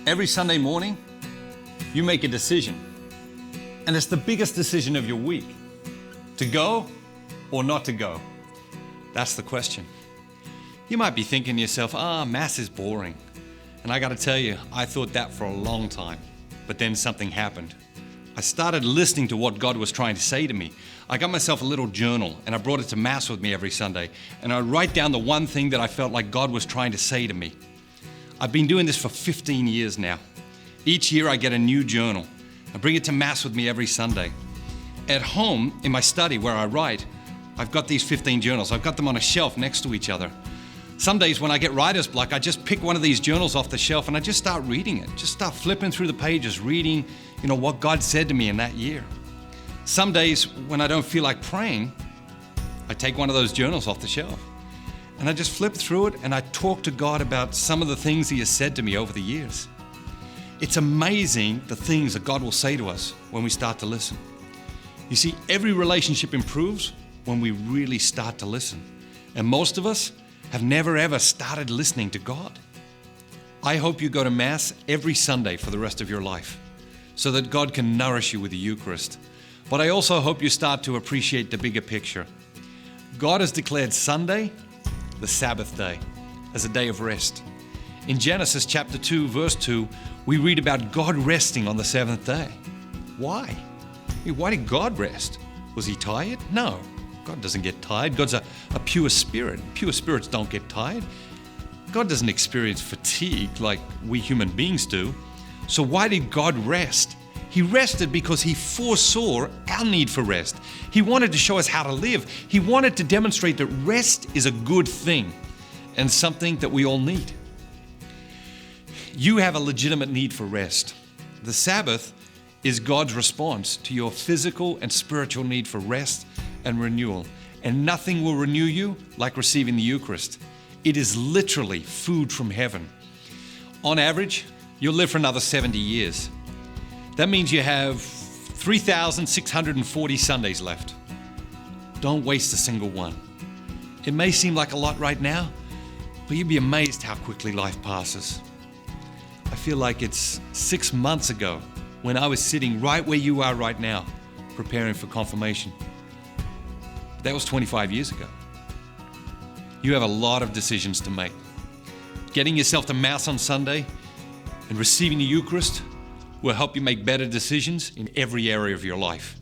Every Sunday morning, you make a decision. And it's the biggest decision of your week. To go or not to go? That's the question. You might be thinking to yourself, Mass is boring. And I got to tell you, I thought that for a long time. But then something happened. I started listening to what God was trying to say to me. I got myself a little journal and I brought it to Mass with me every Sunday. And I write down the one thing that I felt like God was trying to say to me. I've been doing this for 15 years now. Each year I get a new journal. I bring it to Mass with me every Sunday. At home, in my study where I write, I've got these 15 journals. I've got them on a shelf next to each other. Some days when I get writer's block, I just pick one of these journals off the shelf and I just start reading it. Just start flipping through the pages, reading, what God said to me in that year. Some days when I don't feel like praying, I take one of those journals off the shelf and I just flip through it and I talk to God about some of the things He has said to me over the years. It's amazing the things that God will say to us when we start to listen. You see, every relationship improves when we really start to listen. And most of us have never ever started listening to God. I hope you go to Mass every Sunday for the rest of your life so that God can nourish you with the Eucharist. But I also hope you start to appreciate the bigger picture. God has declared Sunday, the Sabbath day, as a day of rest. In Genesis chapter 2, verse 2, we read about God resting on the seventh day. Why? Why did God rest? Was He tired? No, God doesn't get tired. God's a pure spirit. Pure spirits don't get tired. God doesn't experience fatigue like we human beings do. So why did God rest? He rested because He foresaw our need for rest. He wanted to show us how to live. He wanted to demonstrate that rest is a good thing and something that we all need. You have a legitimate need for rest. The Sabbath is God's response to your physical and spiritual need for rest and renewal. And nothing will renew you like receiving the Eucharist. It is literally food from heaven. On average, you'll live for another 70 years. That means you have 3,640 Sundays left. Don't waste a single one. It may seem like a lot right now, but you'd be amazed how quickly life passes. I feel like it's 6 months ago when I was sitting right where you are right now, preparing for confirmation. That was 25 years ago. You have a lot of decisions to make. Getting yourself to Mass on Sunday and receiving the Eucharist will help you make better decisions in every area of your life.